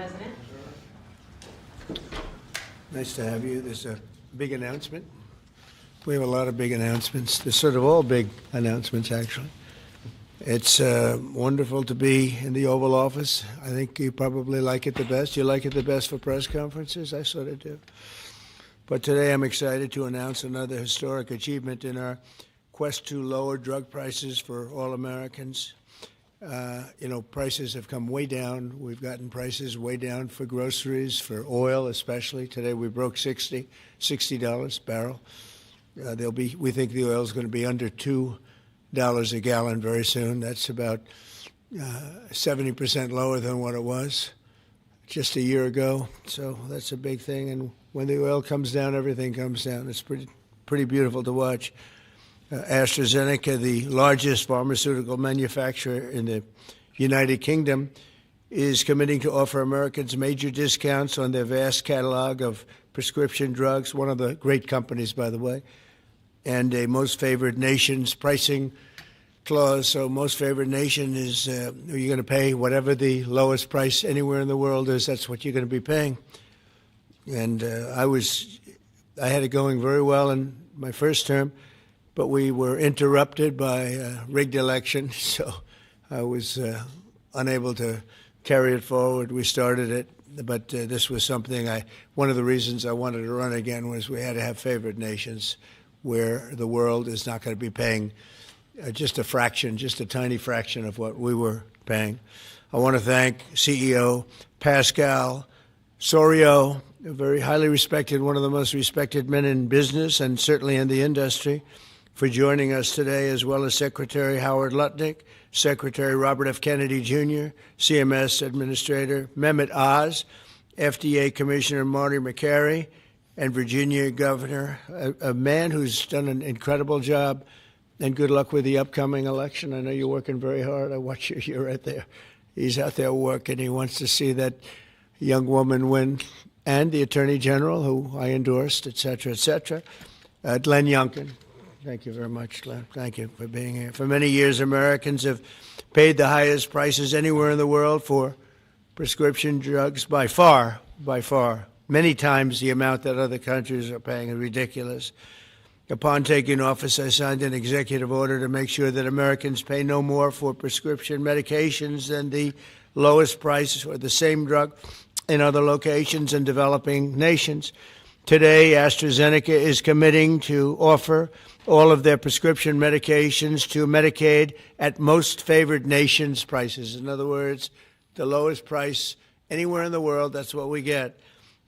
President. Nice to have you. There's a big announcement. We have a lot of big announcements. They're sort of all big announcements, actually. It's wonderful to be in the Oval Office. I think you probably like it the best. You like it the best for press conferences? I sort of do. But today I'm excited to announce another historic achievement in our quest to lower drug prices for all Americans. Prices have come way down. We've gotten prices way down for groceries, for oil especially. Today we broke $60 a barrel. We think the oil is going to be under $2 a gallon very soon. That's about 70% lower than what it was just a year ago. So that's a big thing. And when the oil comes down, everything comes down. It's pretty beautiful to watch. AstraZeneca, the largest pharmaceutical manufacturer in the United Kingdom, is committing to offer Americans major discounts on their vast catalog of prescription drugs, one of the great companies, by the way, and a most favored nation's pricing clause. So most favored nation is you're going to pay whatever the lowest price anywhere in the world is. That's what you're going to be paying. And I had it going very well in my first term, but we were interrupted by a rigged election, so I was unable to carry it forward. We started it, but this was something one of the reasons I wanted to run again was we had to have favored nations where the world is not going to be paying just a fraction, just a tiny fraction of what we were paying. I want to thank CEO Pascal Soriot, a very highly respected, one of the most respected men in business and certainly in the industry, for joining us today, as well as Secretary Howard Lutnick, Secretary Robert F. Kennedy Jr., CMS Administrator Mehmet Oz, FDA Commissioner Marty McCary, and Virginia Governor, a man who's done an incredible job, and good luck with the upcoming election. I know you're working very hard. I watch you. You're right there. He's out there working. He wants to see that young woman win, and the Attorney General, who I endorsed, et cetera, et cetera. Glenn Youngkin. Thank you very much, Glenn. Thank you for being here. For many years, Americans have paid the highest prices anywhere in the world for prescription drugs by far, many times the amount that other countries are paying is ridiculous. Upon taking office, I signed an executive order to make sure that Americans pay no more for prescription medications than the lowest price or the same drug in other locations and developing nations. Today, AstraZeneca is committing to offer all of their prescription medications to Medicaid at most favored nations prices. In other words, the lowest price anywhere in the world, that's what we get.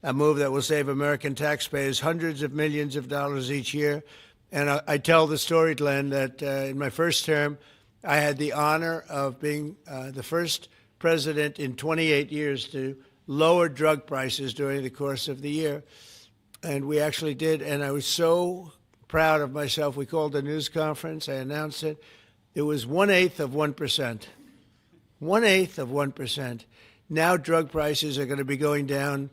A move that will save American taxpayers hundreds of millions of dollars each year. And I tell the story, Glenn, that in my first term, I had the honor of being the first president in 28 years to lower drug prices during the course of the year. And we actually did, and I was so proud of myself. We called a news conference. I announced it. It was 1/8 of 1%. 1/8 of 1%. Now drug prices are going to be going down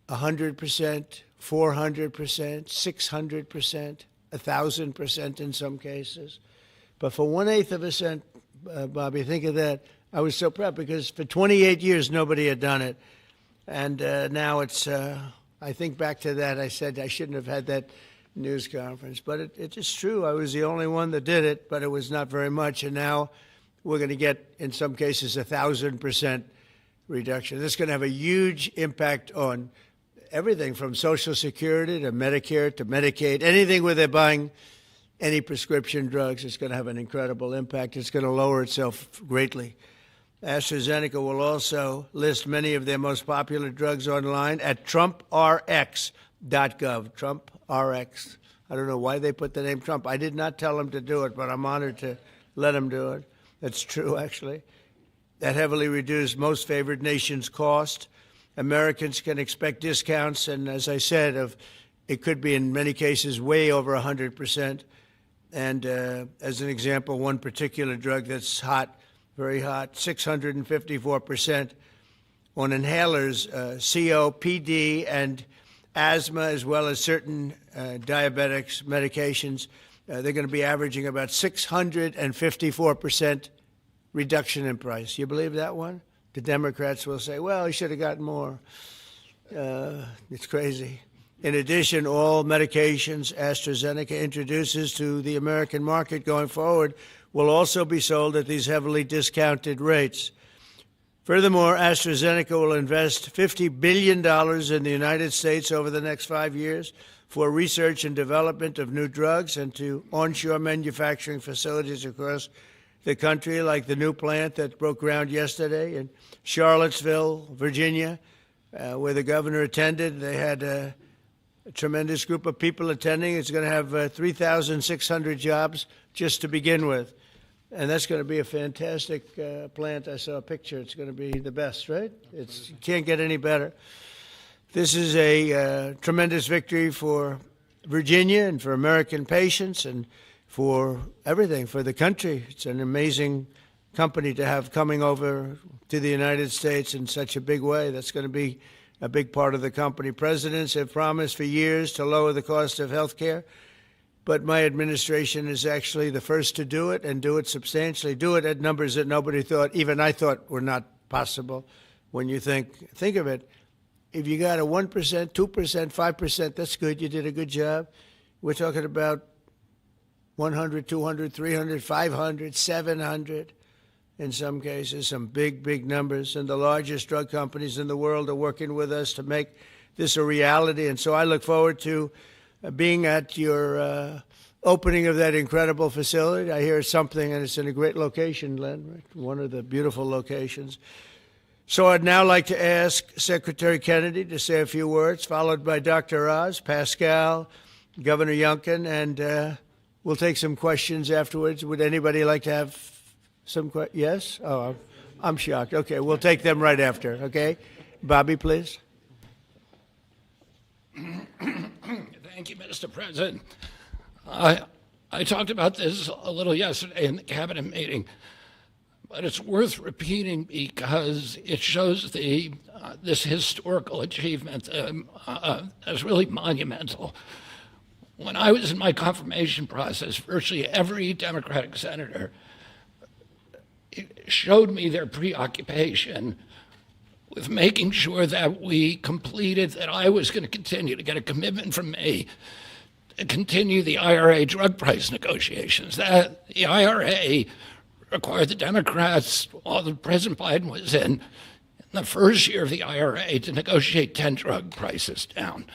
100%, 400%, 600%, 1,000% in some cases. But for 1/8 of a cent, Bobby, think of that. I was so proud because for 28 years nobody had done it. And now it's, I think back to that, I said I shouldn't have had that news conference. But it is true. I was the only one that did it, but it was not very much. And now we're going to get, in some cases, 1,000% reduction. This is going to have a huge impact on everything from Social Security to Medicare to Medicaid, anything where they're buying any prescription drugs. It's going to have an incredible impact. It's going to lower itself greatly. AstraZeneca will also list many of their most popular drugs online at TrumpRx.gov. TrumpRx. I don't know why they put the name Trump. I did not tell them to do it, but I'm honored to let them do it. That's true, actually. That heavily reduced most favored nations cost. Americans can expect discounts, and as I said, it could be in many cases way over 100%. And as an example, one particular drug that's hot, very hot, 654% on inhalers, COPD and asthma, as well as certain diabetics medications. They're going to be averaging about 654% reduction in price. You believe that one? the Democrats will say, well, he should have gotten more. It's crazy. In addition, all medications AstraZeneca introduces to the American market going forward will also be sold at these heavily discounted rates. Furthermore, AstraZeneca will invest $50 billion in the United States over the next 5 years for research and development of new drugs and to onshore manufacturing facilities across the country, like the new plant that broke ground yesterday in Charlottesville, Virginia, where the governor attended. They had a tremendous group of people attending. It's going to have 3,600 jobs just to begin with. And that's going to be a fantastic plant. I saw a picture. It's going to be the best, right? You can't get any better. This is a tremendous victory for Virginia and for American patients and for everything, for the country. It's an amazing company to have coming over to the United States in such a big way. That's going to be a big part of the company. Presidents have promised for years to lower the cost of health care, but my administration is actually the first to do it and do it substantially, do it at numbers that nobody thought, even I thought, were not possible. When you think of it, if you got a 1%, 2%, 5%, that's good. You did a good job. We're talking about 100, 200, 300, 500, 700 in some cases, some big, big numbers. And the largest drug companies in the world are working with us to make this a reality. And so I look forward to being at your opening of that incredible facility. I hear something, and it's in a great location, Len, right? One of the beautiful locations. So I'd now like to ask Secretary Kennedy to say a few words, followed by Dr. Oz, Pascal, Governor Youngkin, and we'll take some questions afterwards. Would anybody like to have some questions? Yes? Oh, I'm shocked. Okay, we'll take them right after, okay? Bobby, please. Thank you, Mr. President. I talked about this a little yesterday in the cabinet meeting, but it's worth repeating because it shows this historical achievement as really monumental. When I was in my confirmation process, virtually every Democratic senator showed me their preoccupation with making sure that we completed, that I was going to continue to get a commitment from me to continue the IRA drug price negotiations. That the IRA required the Democrats, while President Biden was in the first year of the IRA, to negotiate 10 drug prices down.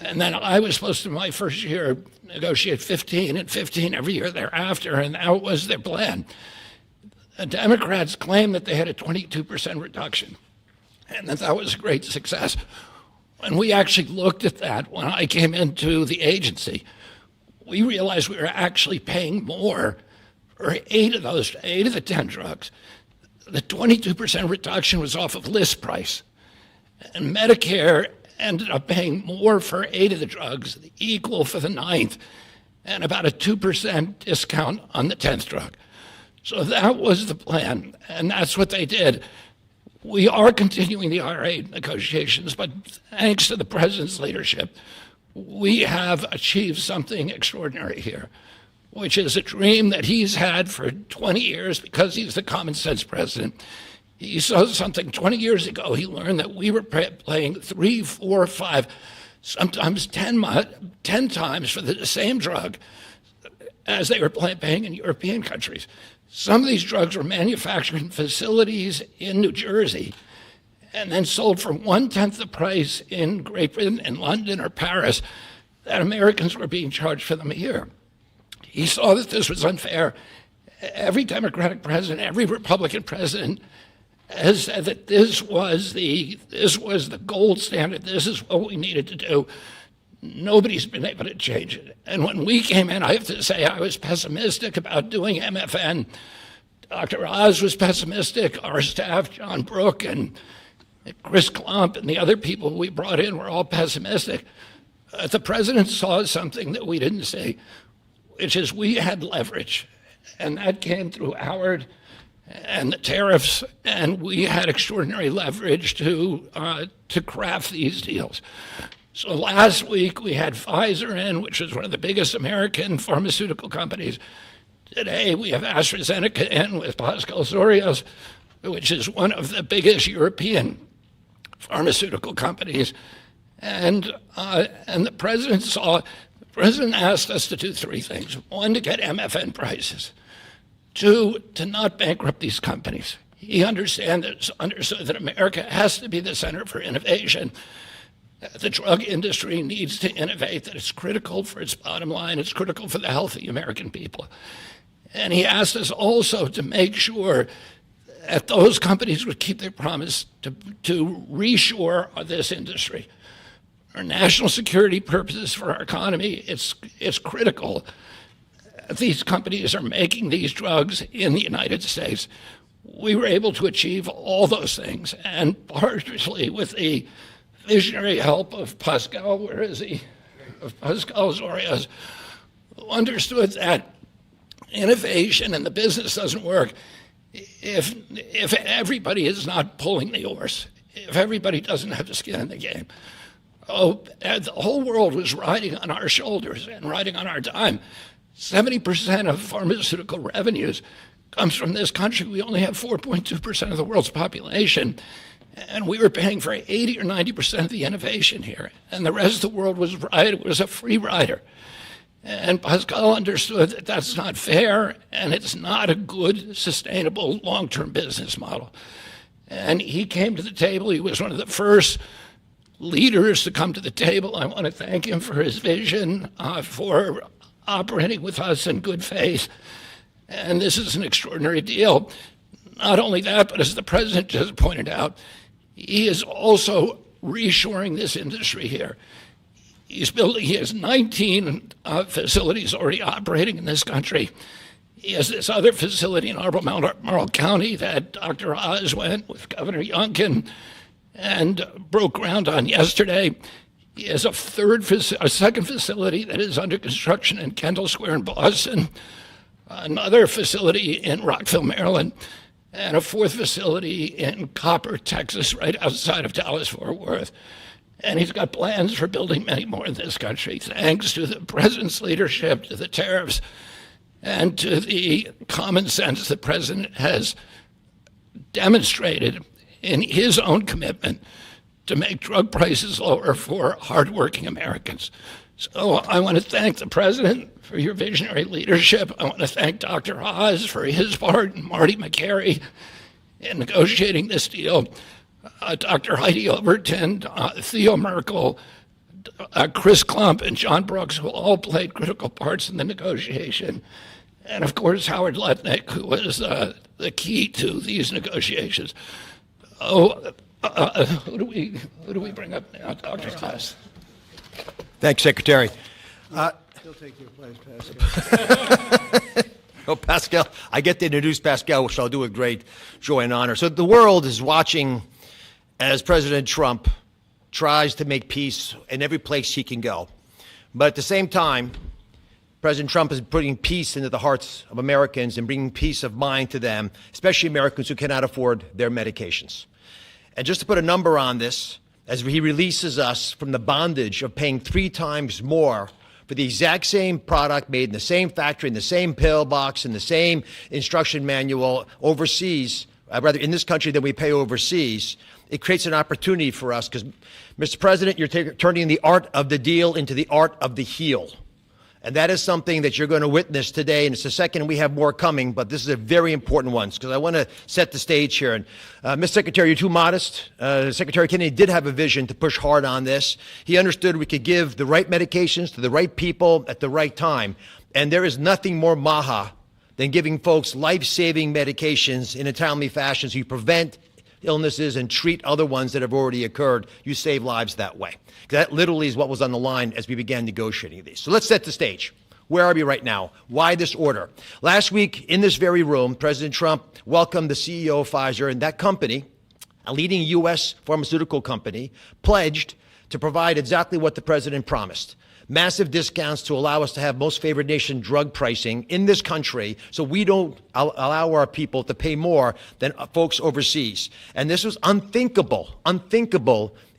And then I was supposed to, my first year, negotiate 15 and 15 every year thereafter, and that was their plan. The Democrats claimed that they had a 22% reduction, and that was a great success. When we actually looked at that, when I came into the agency, we realized we were actually paying more for 8 of the 10 drugs. The 22% reduction was off of list price. And Medicare ended up paying more for 8 of the drugs, equal for the 9th, and about a 2% discount on the 10th drug. So that was the plan, and that's what they did. We are continuing the IRA negotiations, but thanks to the president's leadership, we have achieved something extraordinary here, which is a dream that he's had for 20 years because he's the common sense president. He saw something 20 years ago. He learned that we were paying 3, 4, 5, sometimes 10 times for the same drug as they were paying in European countries. Some of these drugs were manufactured in facilities in New Jersey and then sold for 1/10 the price in Great Britain, in London or Paris, that Americans were being charged for them here. He saw that this was unfair. Every Democratic president, every Republican president has said that this was the gold standard. This is what we needed to do. Nobody's been able to change it. And when we came in, I have to say I was pessimistic about doing MFN. Dr. Oz was pessimistic. Our staff, John Brook and Chris Klump and the other people we brought in were all pessimistic. The president saw something that we didn't see, which is we had leverage. And that came through Howard and the tariffs, and we had extraordinary leverage to craft these deals. So last week we had Pfizer in, which is one of the biggest American pharmaceutical companies. Today we have AstraZeneca in with Pascal Sorios, which is one of the biggest European pharmaceutical companies. And the president asked us to do three things. One, to get MFN prices. Two, to not bankrupt these companies. He understood that America has to be the center for innovation. The drug industry needs to innovate, that it's critical for its bottom line, it's critical for the health of the American people. And he asked us also to make sure that those companies would keep their promise to reshore this industry. For national security purposes, for our economy, it's critical. These companies are making these drugs in the United States. We were able to achieve all those things, and partially with the visionary help of Pascal, where is he? Of Pascal Zorias, who understood that innovation and the business doesn't work if everybody is not pulling the oars, if everybody doesn't have the skin in the game. The whole world was riding on our shoulders and riding on our dime. 70% of pharmaceutical revenues comes from this country. We only have 4.2% of the world's population, and we were paying for 80 or 90% of the innovation here, and the rest of the world was a free rider. And Pascal understood that that's not fair, and it's not a good, sustainable, long-term business model. And he came to the table. He was one of the first leaders to come to the table. I want to thank him for his vision, for operating with us in good faith. And this is an extraordinary deal. Not only that, but as the president just pointed out, he is also reshoring this industry here. He has 19 facilities already operating in this country. He has this other facility in Albemarle County that Dr. Oz went with Governor Youngkin and broke ground on yesterday. He has a second facility that is under construction in Kendall Square in Boston, another facility in Rockville, Maryland, and a fourth facility in Copper, Texas, right outside of Dallas-Fort Worth. And he's got plans for building many more in this country, thanks to the president's leadership, to the tariffs, and to the common sense the president has demonstrated in his own commitment to make drug prices lower for hardworking Americans. So I want to thank the president for your visionary leadership. I want to thank Dr. Oz for his part, and Marty McCary in negotiating this deal. Dr. Heidi Overton, Theo Merkel, Chris Klump, and John Brooks, who all played critical parts in the negotiation. And of course, Howard Lutnick, who was the key to these negotiations. Who do we bring up now? Dr. Oz. Thanks, Secretary. He'll take your place, Pascal. Oh, Pascal, I get to introduce Pascal, which I'll do with great joy and honor. So the world is watching as President Trump tries to make peace in every place he can go. But at the same time, President Trump is putting peace into the hearts of Americans and bringing peace of mind to them, especially Americans who cannot afford their medications. And just to put a number on this, as he releases us from the bondage of paying 3 times more for the exact same product made in the same factory, in the same pill box, in the same instruction manual overseas, rather in this country than we pay overseas, it creates an opportunity for us because, Mr. President, you're turning the art of the deal into the art of the heel. And that is something that you're going to witness today. And it's the second, we have more coming, but this is a very important one because I want to set the stage here. And Mr. Secretary, you're too modest. Secretary Kennedy did have a vision to push hard on this. He understood we could give the right medications to the right people at the right time. And there is nothing more maha than giving folks life-saving medications in a timely fashion so you prevent illnesses and treat other ones that have already occurred. You save lives that way. That literally is what was on the line as we began negotiating these. So let's set the stage. Where are we right now? Why this order? Last week in this very room, President Trump welcomed the CEO of Pfizer, and that company, a leading U.S. pharmaceutical company, pledged to provide exactly what the president promised. Massive discounts to allow us to have most favored nation drug pricing in this country so we don't allow our people to pay more than folks overseas. And this was unthinkable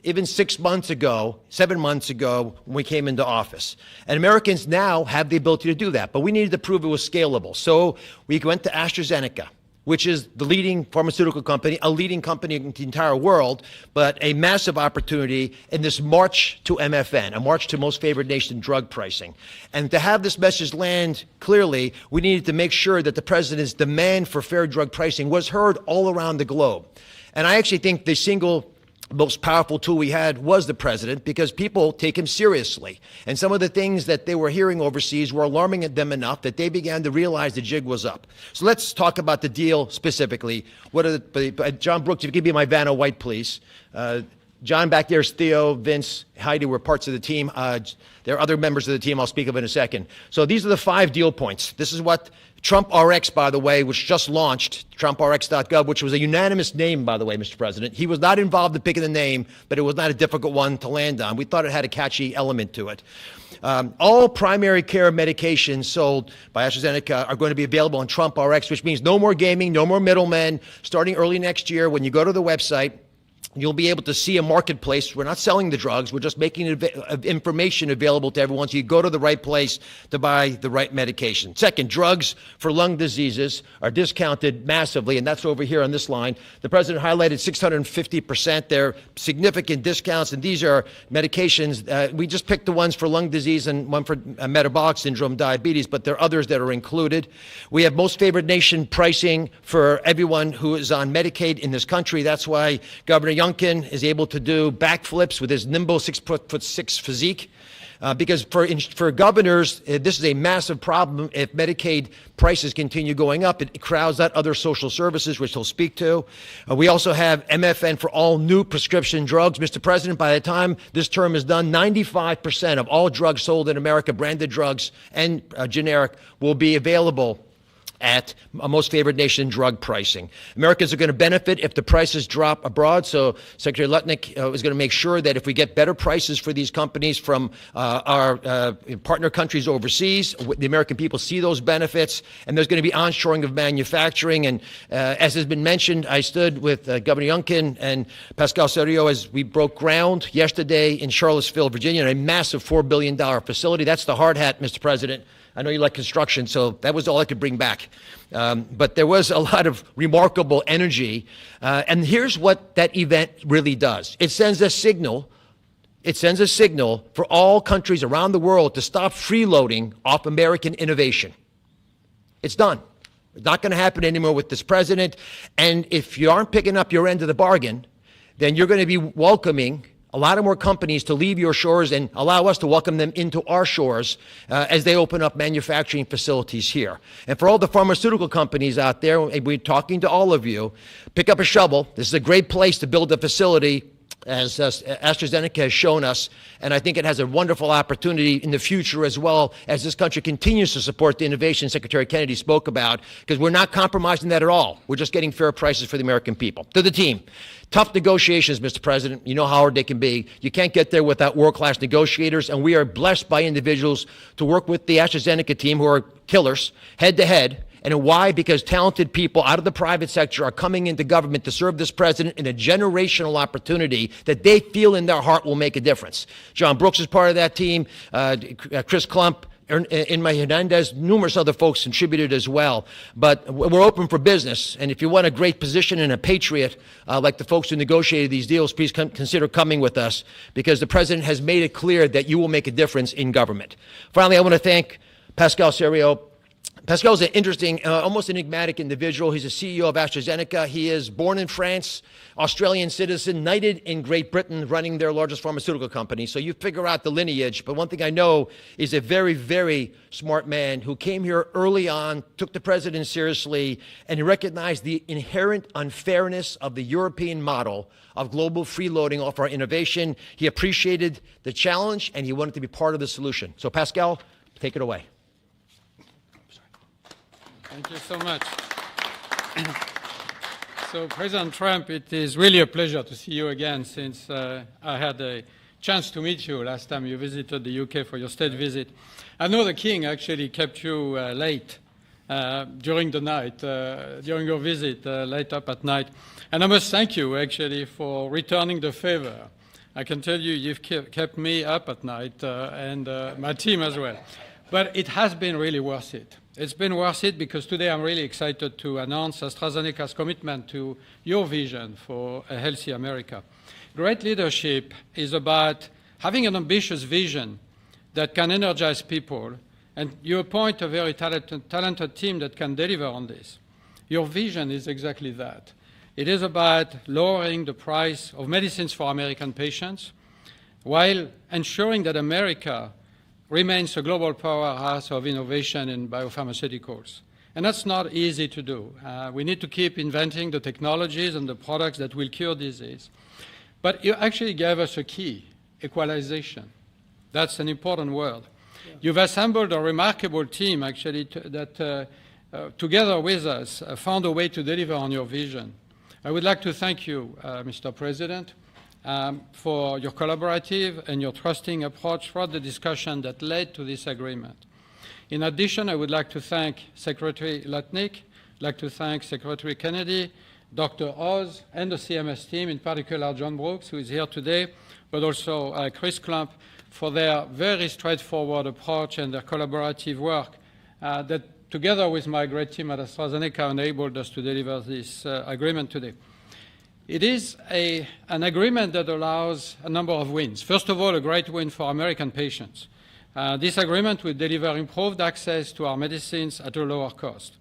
even 6 months ago, 7 months ago when we came into office. And Americans now have the ability to do that, but we needed to prove it was scalable. So we went to AstraZeneca. which is the leading pharmaceutical company, a leading company in the entire world, but a massive opportunity in this march to MFN, a march to most favored nation drug pricing. And to have this message land clearly, we needed to make sure that the president's demand for fair drug pricing was heard all around the globe. And I actually think the single most powerful tool we had was the president, because people take him seriously. And some of the things that they were hearing overseas were alarming them enough that they began to realize the jig was up. So let's talk about the deal specifically. What are John Brooks, if you give me my Vanna White, please. John back there is Theo, Vince, Heidi were parts of the team. There are other members of the team I'll speak of in a second. So these are the 5 deal points. This is what Trump RX, by the way, which just launched, TrumpRx.gov, which was a unanimous name, by the way, Mr. President. He was not involved in picking the name, but it was not a difficult one to land on. We thought it had a catchy element to it. All primary care medications sold by AstraZeneca are going to be available on Trump RX, which means no more gaming, no more middlemen. Starting early next year, when you go to the website, you'll be able to see a marketplace. We're not selling the drugs. We're just making information available to everyone so you go to the right place to buy the right medication. Second, drugs for lung diseases are discounted massively, and that's over here on this line. The president highlighted 650%. They're significant discounts, and these are medications. We just picked the ones for lung disease and one for metabolic syndrome, diabetes, but there are others that are included. We have most favored nation pricing for everyone who is on Medicaid in this country. That's why Governor Youngkin is able to do backflips with his nimble 6'6" physique. Because for governors, this is a massive problem. If Medicaid prices continue going up, it crowds out other social services, which he'll speak to. We also have MFN for all new prescription drugs. Mr. President, by the time this term is done, 95% of all drugs sold in America, branded drugs and generic, will be available at most favored nation drug pricing. Americans are going to benefit if the prices drop abroad. So Secretary Lutnick is going to make sure that if we get better prices for these companies from our partner countries overseas, the American people see those benefits, and there's going to be onshoring of manufacturing. And as has been mentioned, I stood with Governor Youngkin and Pascal Soriot as we broke ground yesterday in Charlottesville, Virginia, in a massive $4 billion facility. That's the hard hat, Mr. President. I know you like construction, so that was all I could bring back. But there was a lot of remarkable energy. And here's what that event really does. It sends a signal. It sends a signal for all countries around the world to stop freeloading off American innovation. It's done. It's not going to happen anymore with this president. And if you aren't picking up your end of the bargain, then you're going to be welcoming a lot of more companies to leave your shores and allow us to welcome them into our shores as they open up manufacturing facilities here. And for all the pharmaceutical companies out there, we're talking to all of you, pick up a shovel. This is a great place to build a facility, as AstraZeneca has shown us, and I think it has a wonderful opportunity in the future as well as this country continues to support the innovation Secretary Kennedy spoke about, because we're not compromising that at all. We're just getting fair prices for the American people. To the team, tough negotiations, Mr. President. You know how hard they can be. You can't get there without world-class negotiators, and we are blessed by individuals to work with the AstraZeneca team who are killers, head-to-head. And why? Because talented people out of the private sector are coming into government to serve this president in a generational opportunity that they feel in their heart will make a difference. John Brooks is part of that team. Chris Klump, Inma Hernandez, numerous other folks contributed as well. But we're open for business. And if you want a great position and a patriot, like the folks who negotiated these deals, please consider coming with us, because the president has made it clear that you will make a difference in government. Finally, I want to thank Pascal Soriot. Pascal's an interesting, almost enigmatic individual. He's a CEO of AstraZeneca. He is born in France, Australian citizen, knighted in Great Britain, running their largest pharmaceutical company. So you figure out the lineage. But one thing I know is a very, very smart man who came here early on, took the president seriously, and he recognized the inherent unfairness of the European model of global freeloading off our innovation. He appreciated the challenge, and he wanted to be part of the solution. So Pascal, take it away. Thank you so much. So, President Trump, it is really a pleasure to see you again, since I had a chance to meet you last time you visited the UK for your state visit. I know the King actually kept you late during the night, during your visit, late up at night. And I must thank you, actually, for returning the favor. I can tell you, you've kept me up at night and my team as well. But it has been really worth it. It's been worth it because today I'm really excited to announce AstraZeneca's commitment to your vision for a healthy America. Great leadership is about having an ambitious vision that can energize people, and you appoint a very talented team that can deliver on this. Your vision is exactly that. It is about lowering the price of medicines for American patients while ensuring that America remains a global powerhouse of innovation in biopharmaceuticals. And that's not easy to do. We need to keep inventing the technologies and the products that will cure disease. But you actually gave us a key, equalization. That's an important word. Yeah. You've assembled a remarkable team, actually, that together with us found a way to deliver on your vision. I would like to thank you, Mr. President, for your collaborative and your trusting approach throughout the discussion that led to this agreement. In addition, I would like to thank Secretary Lutnick, I'd like to thank Secretary Kennedy, Dr. Oz, and the CMS team, in particular John Brooks, who is here today, but also Chris Klump, for their very straightforward approach and their collaborative work that, together with my great team at AstraZeneca, enabled us to deliver this agreement today. It is an agreement that allows a number of wins. First of all, a great win for American patients. This agreement will deliver improved access to our medicines at a lower cost.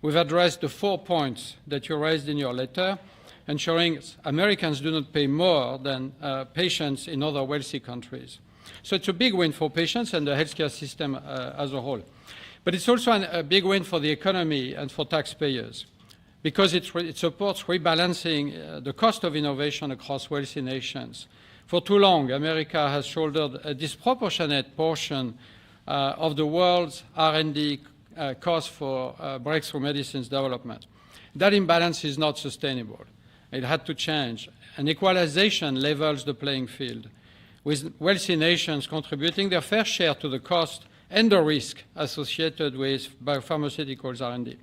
We've addressed the 4 points that you raised in your letter, ensuring Americans do not pay more than patients in other wealthy countries. So it's a big win for patients and the healthcare system as a whole. But it's also a big win for the economy and for taxpayers, because it supports rebalancing the cost of innovation across wealthy nations. For too long, America has shouldered a disproportionate portion of the world's R&D cost for breakthrough medicines development. That imbalance is not sustainable. It had to change. And equalization levels the playing field, with wealthy nations contributing their fair share to the cost and the risk associated with biopharmaceuticals R&D.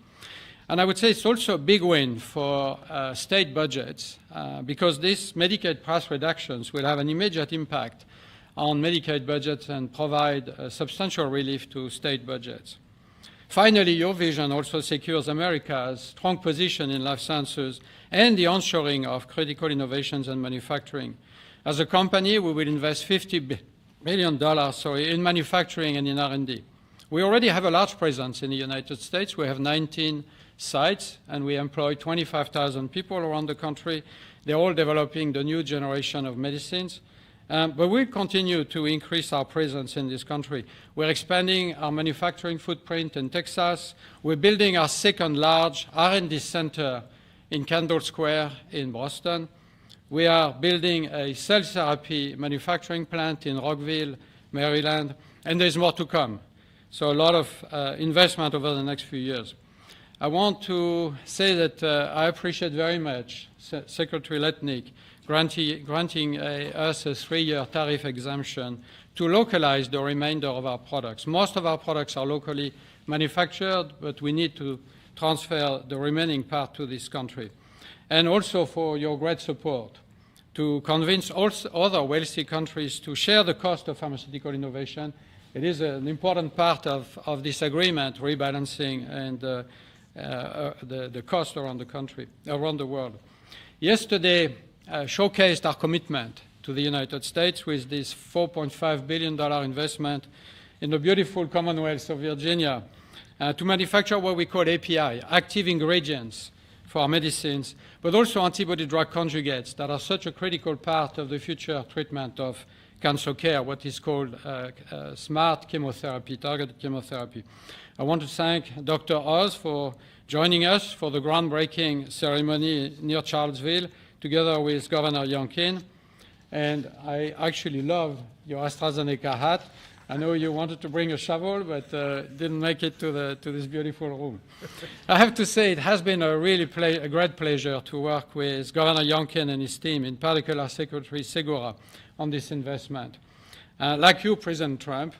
And I would say it's also a big win for state budgets because these Medicaid price reductions will have an immediate impact on Medicaid budgets and provide substantial relief to state budgets. Finally, your vision also secures America's strong position in life sciences and the onshoring of critical innovations and manufacturing. As a company, we will invest $50 billion in manufacturing and in R&D. We already have a large presence in the United States. We have 19 sites, and we employ 25,000 people around the country. They're all developing the new generation of medicines. But we'll continue to increase our presence in this country. We're expanding our manufacturing footprint in Texas. We're building our second large R&D center in Kendall Square in Boston. We are building a cell therapy manufacturing plant in Rockville, Maryland, and there's more to come. So a lot of investment over the next few years. I want to say that I appreciate very much Secretary Lutnick granting us a 3-year tariff exemption to localize the remainder of our products. Most of our products are locally manufactured, but we need to transfer the remaining part to this country. And also for your great support to convince also other wealthy countries to share the cost of pharmaceutical innovation. It is an important part of this agreement, rebalancing and the cost around the country, around the world. Yesterday showcased our commitment to the United States with this $4.5 billion investment in the beautiful Commonwealth of Virginia to manufacture what we call API, active ingredients for our medicines, but also antibody-drug conjugates that are such a critical part of the future treatment of cancer care, what is called smart chemotherapy, targeted chemotherapy. I want to thank Dr. Oz for joining us for the groundbreaking ceremony near Charlottesville, together with Governor Youngkin. And I actually love your AstraZeneca hat. I know you wanted to bring a shovel, but didn't make it to this beautiful room. I have to say it has been a great pleasure to work with Governor Youngkin and his team, in particular Secretary Segura, on this investment. Like you, President Trump,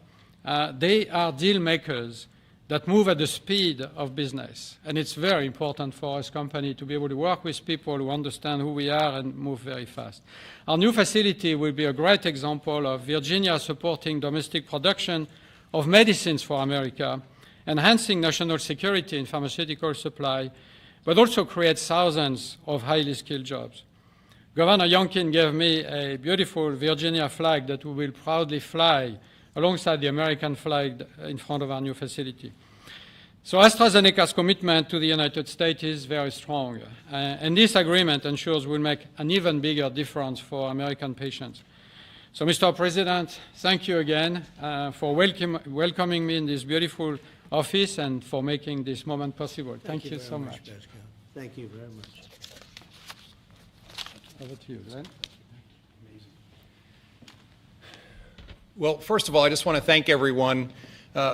they are deal makers that move at the speed of business. And it's very important for us company to be able to work with people who understand who we are and move very fast. Our new facility will be a great example of Virginia supporting domestic production of medicines for America enhancing national security in pharmaceutical supply, but also create thousands of highly skilled jobs. Governor Youngkin gave me a beautiful Virginia flag that we will proudly fly alongside the American flag in front of our new facility. So AstraZeneca's commitment to the United States is very strong, and this agreement ensures we'll make an even bigger difference for American patients. So, Mr. President, thank you again for welcoming me in this beautiful office and for making this moment possible. Thank you so much. Pascal. Thank you very much. Over to you, Glenn. Well, first of all, I just want to thank everyone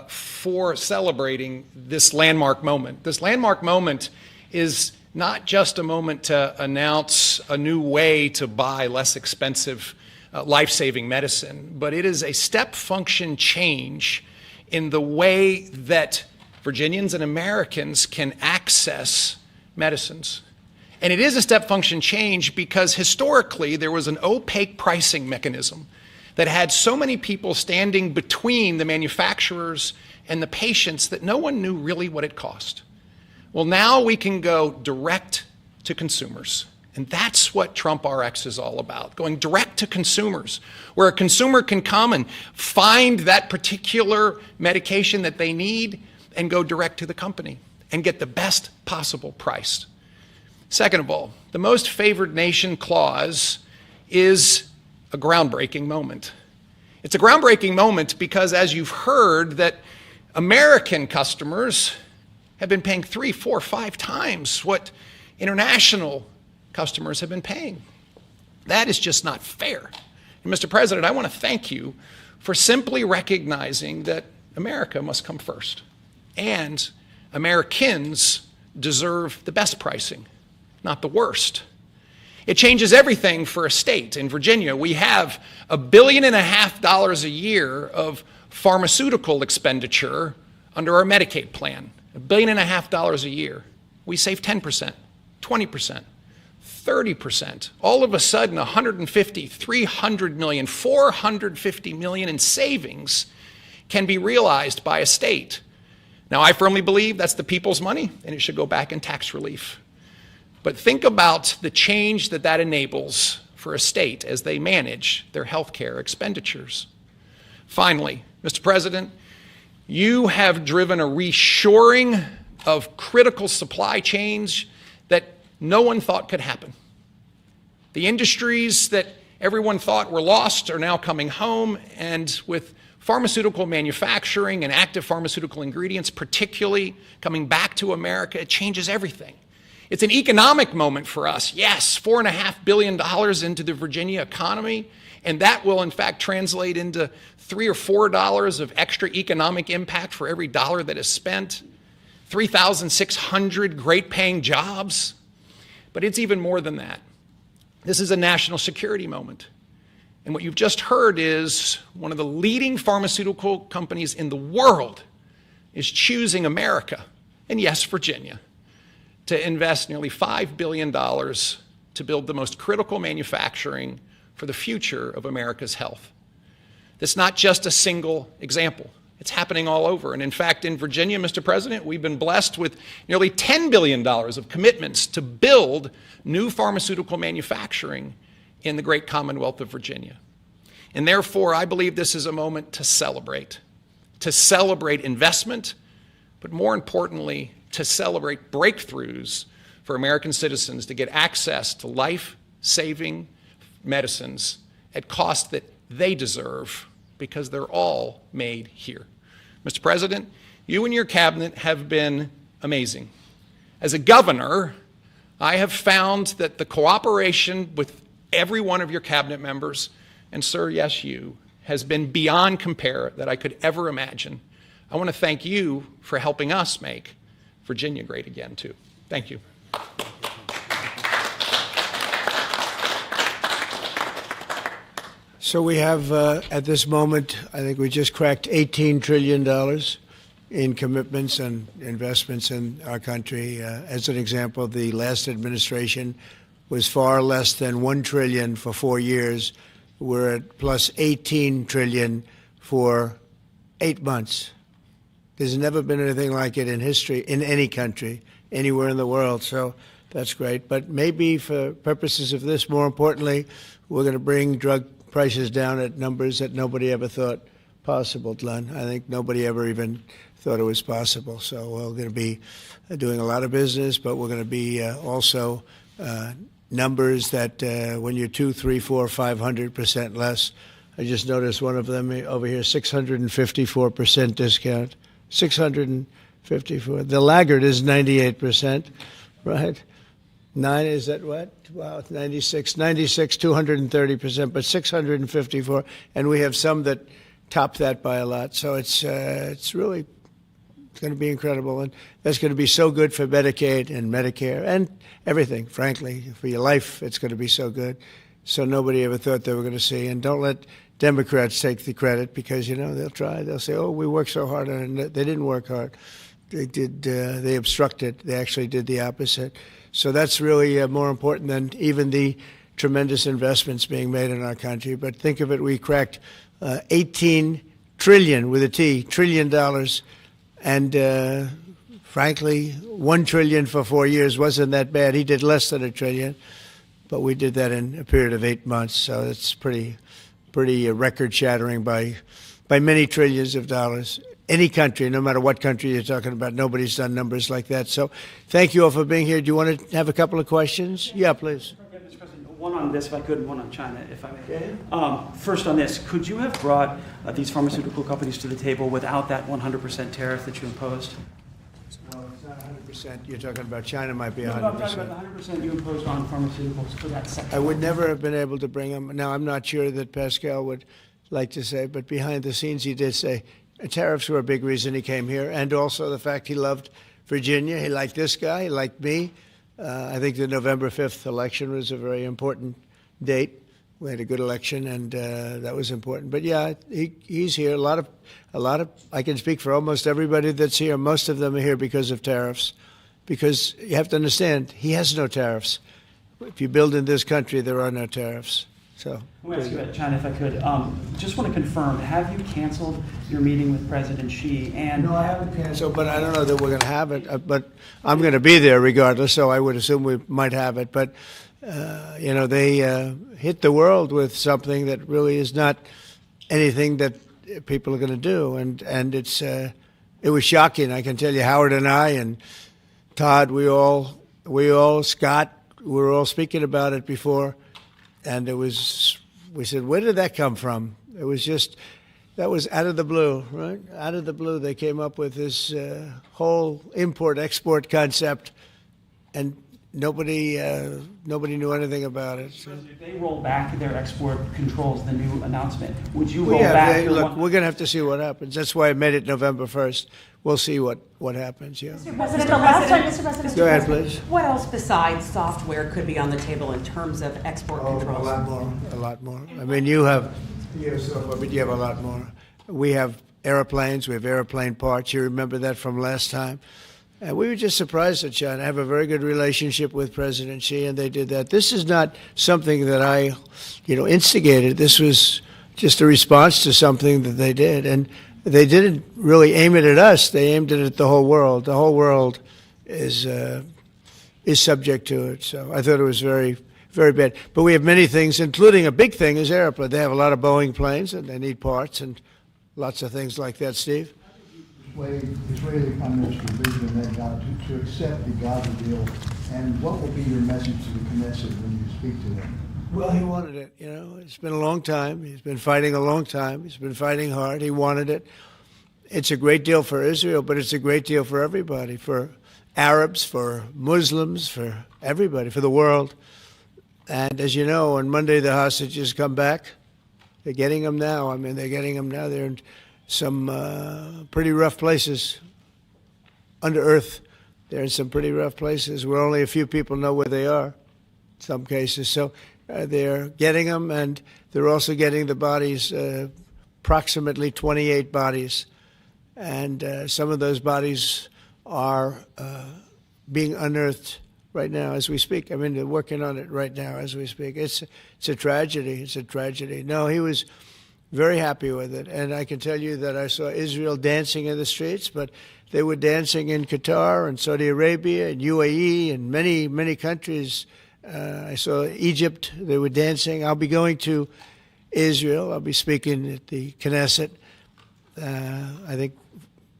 for celebrating this landmark moment. This landmark moment is not just a moment to announce a new way to buy less expensive life-saving medicine, but it is a step function change in the way that Virginians and Americans can access medicines. And it is a step function change because historically there was an opaque pricing mechanism that had so many people standing between the manufacturers and the patients that no one knew really what it cost. Well, now we can go direct to consumers. And that's what Trump Rx is all about, going direct to consumers, where a consumer can come and find that particular medication that they need and go direct to the company and get the best possible price. Second of all, the most favored nation clause is a groundbreaking moment. It's a groundbreaking moment because, as you've heard, that American customers have been paying 3, 4, 5 times what international customers have been paying. That is just not fair. And Mr. President, I want to thank you for simply recognizing that America must come first. And Americans deserve the best pricing, not the worst. It changes everything for a state. In Virginia, we have $1.5 billion a year of pharmaceutical expenditure under our Medicaid plan. $1.5 billion a year. We save 10%, 20%, 30%. All of a sudden, 150, 300 million, 450 million in savings can be realized by a state. Now, I firmly believe that's the people's money, and it should go back in tax relief. But think about the change that that enables for a state as they manage their health care expenditures. Finally, Mr. President, you have driven a reshoring of critical supply chains that no one thought could happen. The industries that everyone thought were lost are now coming home, and with pharmaceutical manufacturing and active pharmaceutical ingredients particularly coming back to America, it changes everything. It's an economic moment for us. Yes, $4.5 billion into the Virginia economy, and that will in fact translate into $3 or $4 of extra economic impact for every dollar that is spent, 3,600 great paying jobs. But it's even more than that. This is a national security moment. And what you've just heard is one of the leading pharmaceutical companies in the world is choosing America, and yes, Virginia, to invest nearly $5 billion to build the most critical manufacturing for the future of America's health. That's not just a single example. It's happening all over. And in fact, in Virginia, Mr. President, we've been blessed with nearly $10 billion of commitments to build new pharmaceutical manufacturing in the great Commonwealth of Virginia. And therefore, I believe this is a moment to celebrate investment, but more importantly, to celebrate breakthroughs for American citizens to get access to life-saving medicines at costs that they deserve because they're all made here. Mr. President, you and your cabinet have been amazing. As a governor, I have found that the cooperation with every one of your cabinet members, and sir, yes, you, has been beyond compare that I could ever imagine. I want to thank you for helping us make Virginia great again, too. Thank you. So we have, at this moment, I think we just cracked $18 trillion in commitments and investments in our country. As an example, the last administration was far less than $1 trillion for 4 years. We're at plus $18 trillion for 8 months. There's never been anything like it in history, in any country, anywhere in the world. So that's great. But maybe for purposes of this, more importantly, we're going to bring drug prices down at numbers that nobody ever thought possible, Glenn. I think nobody ever even thought it was possible. So we're going to be doing a lot of business, but we're going to be also numbers that when you're 2, 3, 4, 500% less. I just noticed one of them over here, 654% discount. 654. The laggard is 98%, right? 9, is that what? Wow, it's 96, 230%, but 654, and we have some that top that by a lot. So it's really going to be incredible, and that's going to be so good for Medicaid and Medicare and everything. Frankly, for your life, it's going to be so good. So nobody ever thought they were going to see. And don't let Democrats take the credit, because they'll try. They'll say, "Oh, we worked so hard on it." They didn't work hard. They did. They obstructed. They actually did the opposite. So that's really more important than even the tremendous investments being made in our country. But think of it, we cracked 18 trillion with a T, $trillion, and frankly, 1 trillion for 4 years wasn't that bad. He did less than $1 trillion, but we did that in a period of 8 months. So it's pretty record-shattering by many trillions of dollars. Any country, no matter what country you're talking about, nobody's done numbers like that. So thank you all for being here. Do you want to have a couple of questions? Yeah, please. Mr. President, one on this, if I could, and one on China, if I may. Okay. First on this, could you have brought these pharmaceutical companies to the table without that 100% tariff that you imposed? No, it's not 100%. You're talking about China might be 100%. No, I'm talking about the 100% you imposed on pharmaceuticals for that sector. I would never have been able to bring them. Now, I'm not sure that Pascal would like to say, but behind the scenes he did say tariffs were a big reason he came here, and also the fact he loved Virginia. He liked this guy. He liked me. I think the November 5th election was a very important date. We had a good election, and that was important. But yeah, he's here. A lot of. I can speak for almost everybody that's here. Most of them are here because of tariffs, because you have to understand he has no tariffs. If you build in this country, there are no tariffs. So. I want to ask you about China, if I could. Just want to confirm, have you canceled your meeting with President Xi? And no, I haven't canceled, but I don't know that we're going to have it. But I'm going to be there regardless, so I would assume we might have it. But, they hit the world with something that really is not anything that people are going to do. And it was shocking. I can tell you, Howard and I and Todd, Scott, we were all speaking about it before. And we said, where did that come from? It was just, that was out of the blue, right? Out of the blue, they came up with this whole import-export concept, and nobody knew anything about it. So. If they roll back their export controls, the new announcement, would you roll back? Look, we're going to have to see what happens. That's why I made it November 1st. We'll see what happens, yeah. Mr. President, Go ahead, please. What else besides software could be on the table in terms of export controls? A lot more. I mean, you have software, but you have a lot more. We have airplanes. We have airplane parts. You remember that from last time. And we were just surprised at China. I have a very good relationship with President Xi, and they did that. This is not something that I, instigated. This was just a response to something that they did. And they didn't really aim it at us. They aimed it at the whole world. The whole world is subject to it. So I thought it was very, very bad. But we have many things, including a big thing is airplane. They have a lot of Boeing planes, and they need parts and lots of things like that. Steve? Israeli Prime Minister Benjamin Netanyahu to accept the Gaza deal, and what will be your message to the Knesset when you speak to them? Well, he wanted it. It's been a long time. He's been fighting a long time. He's been fighting hard. He wanted it. It's a great deal for Israel, but it's a great deal for everybody, for Arabs, for Muslims, for everybody, for the world. And as you know, on Monday the hostages come back. They're getting them now. I mean, they're getting them now. They're in some pretty rough places under earth. They're in some pretty rough places where only a few people know where they are in some cases. So they're getting them, and they're also getting the bodies, approximately 28 bodies. And some of those bodies are being unearthed right now as we speak. I mean, they're working on it right now as we speak. It's a tragedy. It's a tragedy. No, he was very happy with it. And I can tell you that I saw Israel dancing in the streets, but they were dancing in Qatar and Saudi Arabia and UAE and many, many countries. I saw Egypt, they were dancing. I'll be going to Israel. I'll be speaking at the Knesset, I think,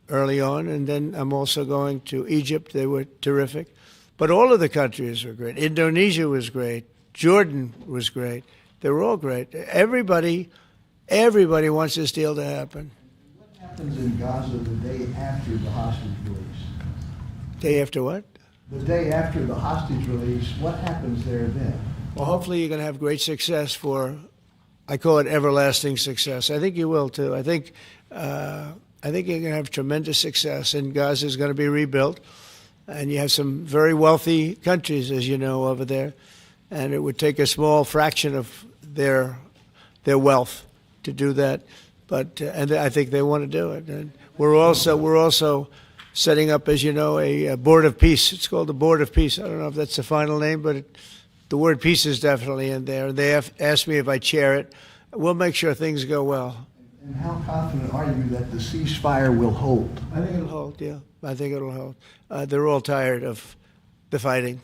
early on. And then I'm also going to Egypt. They were terrific. But all of the countries were great. Indonesia was great. Jordan was great. They were all great. Everybody wants this deal to happen. What happens in Gaza the day after the hostage release? Day after what? The day after the hostage release, what happens there then? Well, hopefully you're going to have great success I call it everlasting success. I think you will, too. I think you're going to have tremendous success, and Gaza is going to be rebuilt. And you have some very wealthy countries, as you know, over there. And it would take a small fraction of their wealth to do that. But and I think they want to do it. And we're also setting up, as you know, a board of peace. It's called the Board of Peace. I don't know if that's the final name, but the word peace is definitely in there. They have asked me if I chair it. We'll make sure things go well. And how confident are you that the ceasefire will hold? I think it'll hold, yeah. I think it'll hold. They're all tired of the fighting.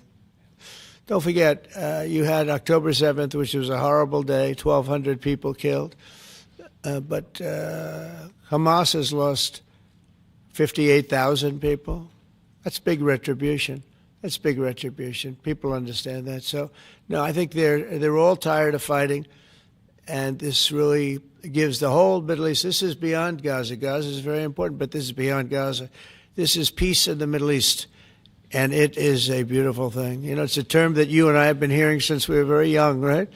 Don't forget, you had October 7th, which was a horrible day, 1,200 people killed. But Hamas has lost 58,000 people. That's big retribution. That's big retribution. People understand that. So, no, I think they're all tired of fighting. And this really gives the whole Middle East, this is beyond Gaza. Gaza is very important, but this is beyond Gaza. This is peace in the Middle East, and it is a beautiful thing. You know, it's a term that you and I have been hearing since we were very young, right?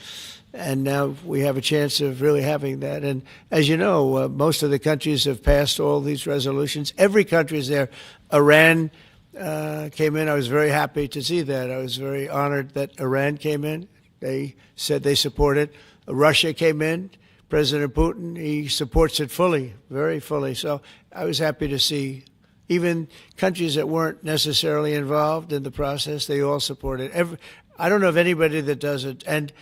And now we have a chance of really having that. And as you know, most of the countries have passed all these resolutions. Every country is there. Iran came in. I was very happy to see that. I was very honored that Iran came in. They said they support it. Russia came in. President Putin, he supports it fully, very fully. So I was happy to see even countries that weren't necessarily involved in the process, they all support it. I don't know of anybody that does it. And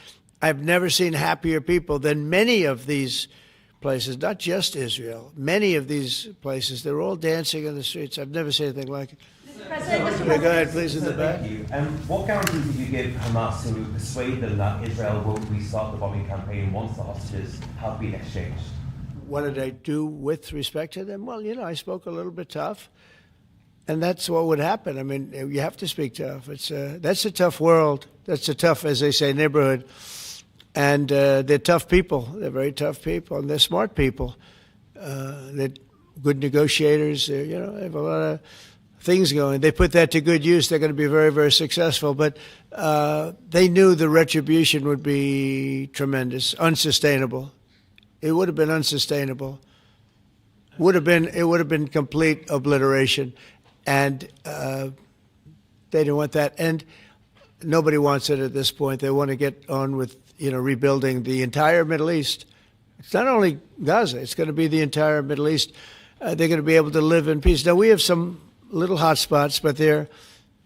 I've never seen happier people than many of these places, not just Israel. Many of these places, they're all dancing in the streets. I've never seen anything like it. Yeah, go ahead, please, in the back. Thank you. What guarantees did you give Hamas to persuade them that Israel will restart the bombing campaign once the hostages have been exchanged? What did I do with respect to them? Well, you know, I spoke a little bit tough, and that's what would happen. I mean, you have to speak tough. That's a tough world. That's a tough, as they say, neighborhood. And they're tough people. They're very tough people, and they're smart people. They're good negotiators. They have a lot of things going. They put that to good use. They're going to be very, very successful. But they knew the retribution would be tremendous, unsustainable. It would have been unsustainable. It would have been complete obliteration, and they didn't want that. And nobody wants it at this point. They want to get on with rebuilding the entire Middle East. It's not only Gaza. It's going to be the entire Middle East. They're going to be able to live in peace. Now we have some little hot spots, but they're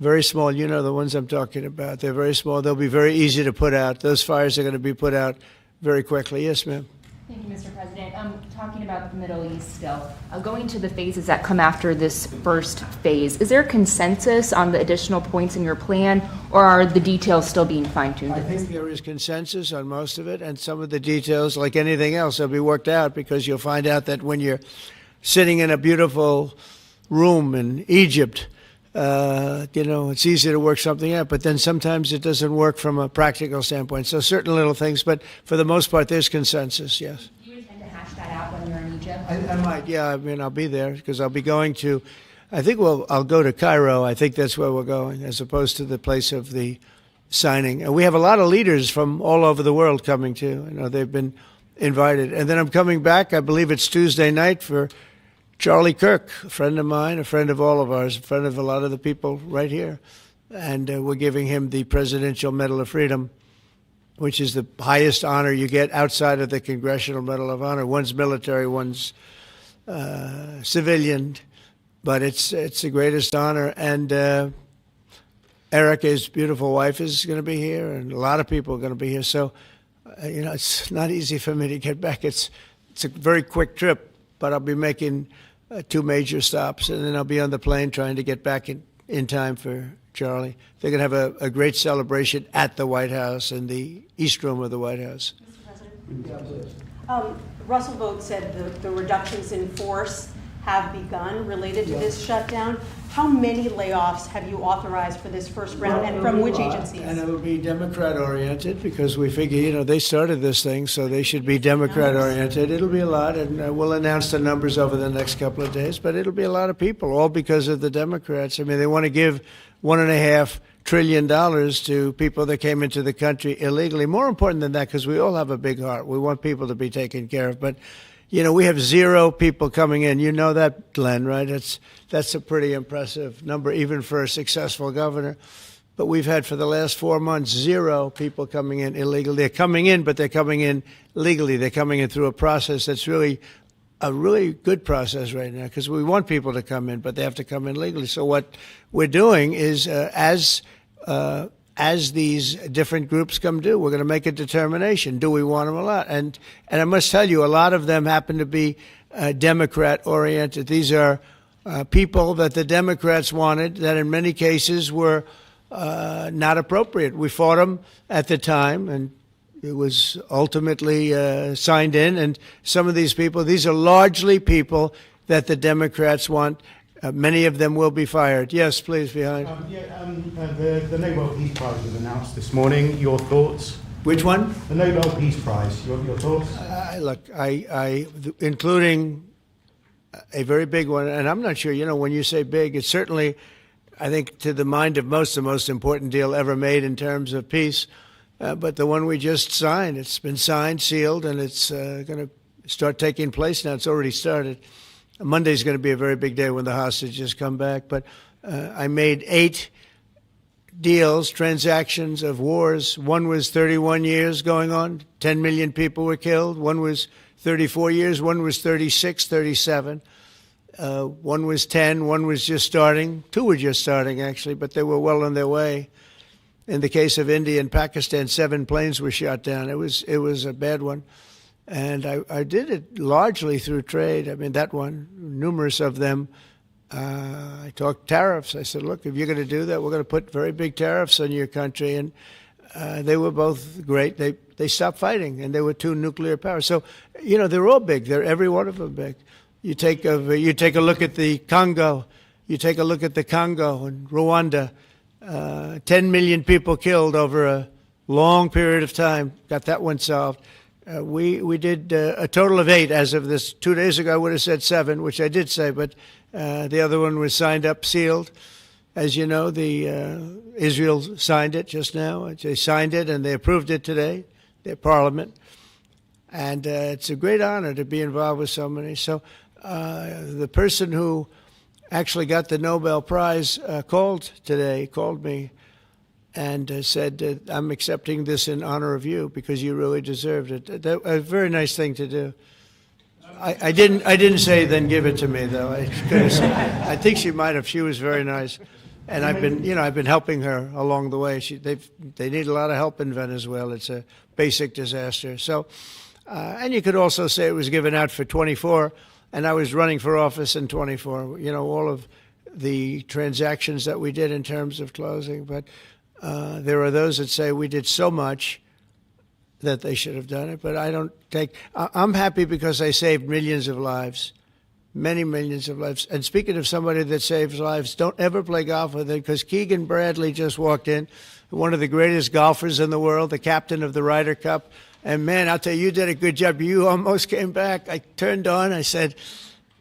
very small. You know the ones I'm talking about. They're very small. They'll be very easy to put out. Those fires are going to be put out very quickly. Yes, ma'am. Thank you, Mr. President. Talking about the Middle East still, going to the phases that come after this first phase, is there consensus on the additional points in your plan, or are the details still being fine-tuned? I think there is consensus on most of it, and some of the details, like anything else, will be worked out, because you'll find out that when you're sitting in a beautiful room in Egypt, it's easy to work something out, but then sometimes it doesn't work from a practical standpoint. So certain little things, but for the most part, there's consensus, yes. Do you intend to hash that out when you're in Egypt? I might, yeah. I mean, I'll be there because I'll be going to, I'll go to Cairo. I think that's where we're going, as opposed to the place of the signing. And we have a lot of leaders from all over the world coming too. They've been invited. And then I'm coming back, I believe it's Tuesday night, for Charlie Kirk, a friend of mine, a friend of all of ours, a friend of a lot of the people right here. And we're giving him the Presidential Medal of Freedom, which is the highest honor you get outside of the Congressional Medal of Honor. One's military, one's civilian, but it's the greatest honor. And Erica, his beautiful wife, is going to be here, and a lot of people are going to be here. So, it's not easy for me to get back. it's a very quick trip, but I'll be making 2 major stops, and then I'll be on the plane trying to get back in time for Charlie. They're going to have a great celebration at the White House, in the East Room of the White House. Mr. President? Russell Vogt said the reductions in force have begun related to this shutdown. How many layoffs have you authorized for this first round, and from which agencies? And it'll be Democrat-oriented, because we figure, they started this thing, so they should be Democrat-oriented. It'll be a lot, and we'll announce the numbers over the next couple of days, but it'll be a lot of people, all because of the Democrats. I mean, they want to give $1.5 trillion to people that came into the country illegally. More important than that, because we all have a big heart. We want people to be taken care of, but we have 0 people coming in. You know that, Glenn, right? That's a pretty impressive number, even for a successful governor. But we've had, for the last 4 months, 0 people coming in illegally. They're coming in, but they're coming in legally. They're coming in through a process that's really a really good process right now, because we want people to come in, but they have to come in legally. So what we're doing is, as these different groups come due, we're going to make a determination. Do we want them a lot? And I must tell you, a lot of them happen to be Democrat-oriented. These are people that the Democrats wanted, that in many cases were not appropriate. We fought them at the time, and it was ultimately signed in. And some of these people, these are largely people that the Democrats want. Many of them will be fired. Yes, please, behind. The Nobel Peace Prize was announced this morning. Your thoughts? Which one? The Nobel Peace Prize. Your thoughts? Look, including a very big one, and I'm not sure, when you say big, it's certainly, I think, to the mind of most, the most important deal ever made in terms of peace. But the one we just signed, it's been signed, sealed, and it's going to start taking place now. It's already started. Monday's going to be a very big day when the hostages come back. But I made 8 deals, transactions of wars. One was 31 years going on. 10 million people were killed. One was 34 years. One was 36, 37. One was 10. One was just starting. 2 were just starting, actually, but they were well on their way. In the case of India and Pakistan, 7 planes were shot down. It was a bad one. And I did it largely through trade. I mean, that one, numerous of them. I talked tariffs. I said, look, if you're going to do that, we're going to put very big tariffs on your country. And they were both great. They stopped fighting, and there were 2 nuclear powers. So, they're all big. They're every one of them big. You take a look at the Congo. You take a look at the Congo and Rwanda. 10 million people killed over a long period of time. Got that one solved. We did a total of 8 as of this. 2 days ago, I would have said 7, which I did say, but the other one was signed up, sealed. As you know, Israel signed it just now. They signed it and they approved it today, their parliament. And it's a great honor to be involved with so many. So the person who actually got the Nobel Prize called me and said, I'm accepting this in honor of you because you really deserved it. That a very nice thing to do. I didn't say then give it to me, though. I think she might have. She was very nice. And I've been helping her along the way. They need a lot of help in Venezuela. It's a basic disaster. So, and you could also say it was given out for 24, and I was running for office in 24. All of the transactions that we did in terms of closing, but there are those that say we did so much that they should have done it, but I'm happy because I saved millions of lives, many millions of lives. And speaking of somebody that saves lives, don't ever play golf with it, because Keegan Bradley just walked in, one of the greatest golfers in the world, the captain of the Ryder Cup. And man, I'll tell you, you did a good job. You almost came back. I turned on, I said,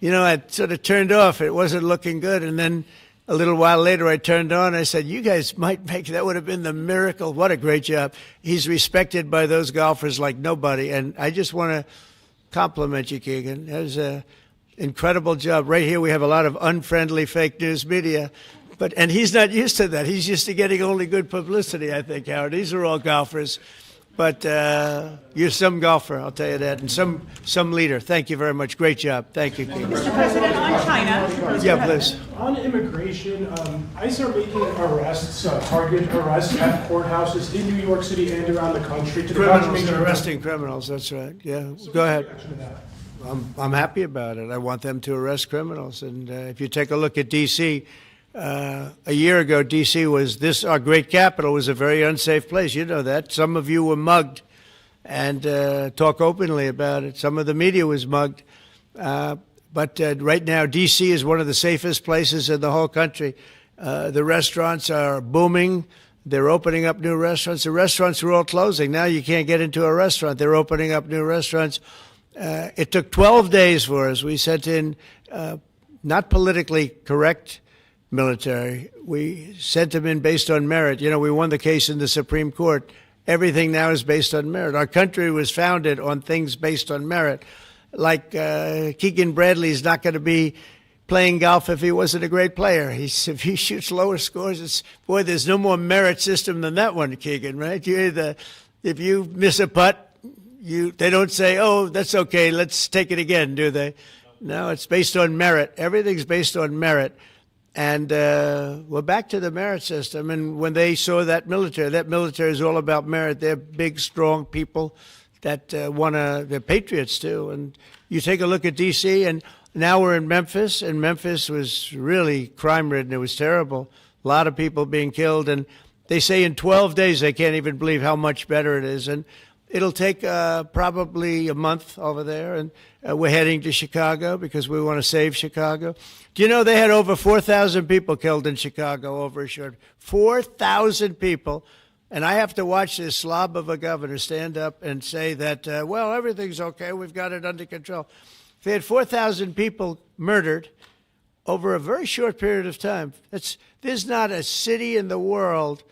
I sort of turned off. It wasn't looking good. And then a little while later, I turned on. I said, you guys might make, that would have been the miracle. What a great job. He's respected by those golfers like nobody. And I just want to compliment you, Keegan. That was an incredible job. Right here, we have a lot of unfriendly fake news media. And he's not used to that. He's used to getting only good publicity, I think, Howard. These are all golfers. But you're some golfer, I'll tell you that, and some leader. Thank you very much. Great job. Thank you, Keegan. Mr. President, on China. Yeah, please. On immigration, ICE are making arrests, target arrests at courthouses in New York City and around the country. Criminals, they're arresting criminals, that's right. Yeah, go ahead. I'm happy about it. I want them to arrest criminals. And if you take a look at D.C., a year ago, D.C. was our great capital was a very unsafe place. You know that. Some of you were mugged and talk openly about it. Some of the media was mugged. But right now, D.C. is one of the safest places in the whole country. The restaurants are booming. They're opening up new restaurants. The restaurants were all closing. Now you can't get into a restaurant. They're opening up new restaurants. It took 12 days for us. We sent in not politically correct military. We sent them in based on merit. You know, we won the case in the Supreme Court. Everything now is based on merit. Our country was founded on things based on merit. Like Keegan Bradley's not going to be playing golf if he wasn't a great player. If he shoots lower scores, there's no more merit system than that one, Keegan, right? If you miss a putt, they don't say, oh, that's okay, let's take it again, do they? No, it's based on merit. Everything's based on merit. And we're back to the merit system. And when they saw that military is all about merit. They're big, strong people that they're patriots too. And you take a look at D.C., and now we're in Memphis, and Memphis was really crime-ridden. It was terrible. A lot of people being killed. And they say in 12 days they can't even believe how much better it is. And it'll take probably a month over there, and we're heading to Chicago because we want to save Chicago. Do you know they had over 4,000 people killed in Chicago over a short 4,000 people, and I have to watch this slob of a governor stand up and say that, well, everything's okay, we've got it under control. They had 4,000 people murdered over a very short period of time. There's not a city in the world,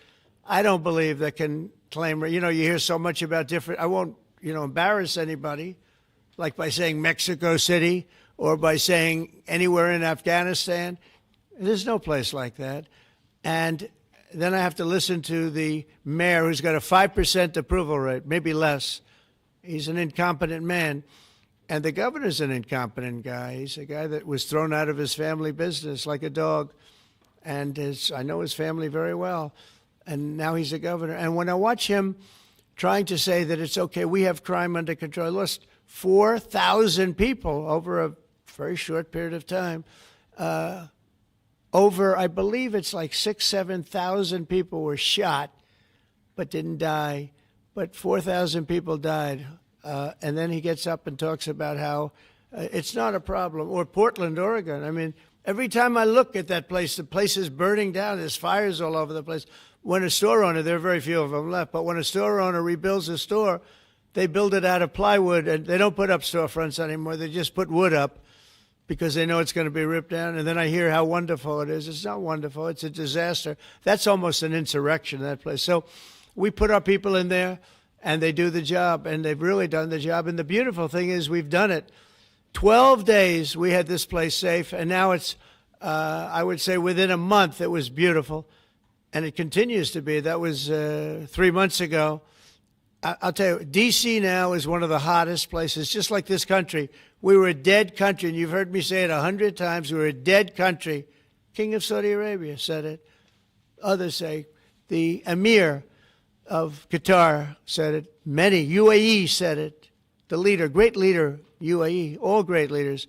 I don't believe, that can claim, you hear so much about different, I won't, embarrass anybody, like by saying Mexico City or by saying anywhere in Afghanistan. There's no place like that. And then I have to listen to the mayor who's got a 5% approval rate, maybe less. He's an incompetent man. And the governor's an incompetent guy. He's a guy that was thrown out of his family business like a dog. And I know his family very well. And now he's a governor. And when I watch him trying to say that it's okay, we have crime under control, I lost 4,000 people over a very short period of time. I believe it's like 7,000 people were shot but didn't die. But 4,000 people died. And then he gets up and talks about how it's not a problem. Or Portland, Oregon. I mean, every time I look at that place, the place is burning down. There's fires all over the place. When a store owner, there are very few of them left, but when a store owner rebuilds a store, they build it out of plywood, and they don't put up storefronts anymore. They just put wood up because they know it's going to be ripped down. And then I hear how wonderful it is. It's not wonderful. It's a disaster. That's almost an insurrection, that place. So we put our people in there, and they do the job, and they've really done the job. And the beautiful thing is we've done it. 12 days we had this place safe, and now it's, I would say within a month, it was beautiful. And it continues to be. That was 3 months ago. I'll tell you, D.C. now is one of the hottest places, just like this country. We were a dead country, and you've heard me say it 100 times. We were a dead country. King of Saudi Arabia said it. Others say. The Emir of Qatar said it. Many. UAE said it. The leader, great leader, UAE, all great leaders.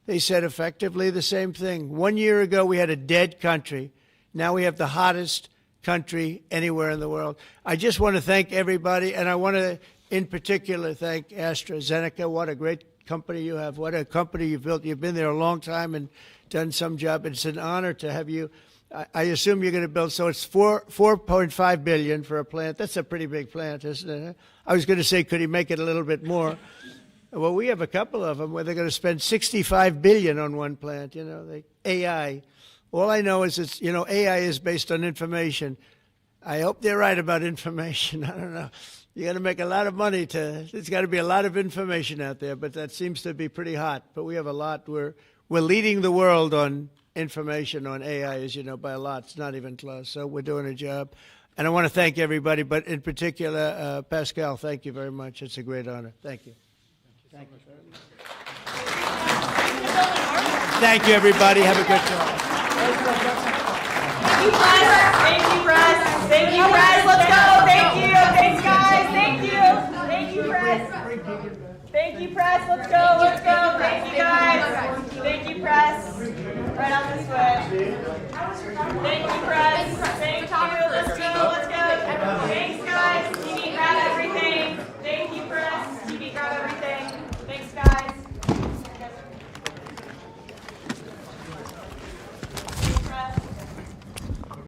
They said effectively the same thing. 1 year ago, we had a dead country. Now we have the hottest country anywhere in the world. I just want to thank everybody, and I want to, in particular, thank AstraZeneca. What a great company you have. What a company you've built. You've been there a long time and done some job. It's an honor to have you. I assume you're going to build, so it's $4.5 billion for a plant. That's a pretty big plant, isn't it? I was going to say, could he make it a little bit more? Well, we have a couple of them where they're going to spend $65 billion on one plant, AI. All I know is it's, AI is based on information. I hope they're right about information. I don't know. You got to make a lot of money there's got to be a lot of information out there, but that seems to be pretty hot. But we have a lot. We're leading the world on information on AI, as you know, by a lot. It's not even close. So we're doing a job. And I want to thank everybody, but in particular, Pascal, thank you very much. It's a great honor. Thank you. Thank you very much. Thank you, everybody. Have a good time. Thank you, press. Thank you, press. Thank you, press. Let's go. Thank you. Thanks, guys. Thank you. Thank you, press. Thank you. you, press. Let's go. Let's go. Thank you, guys. Thank you, press. Right on this way. Thank you, press. Thank you. Let's go. Let's go. Thanks.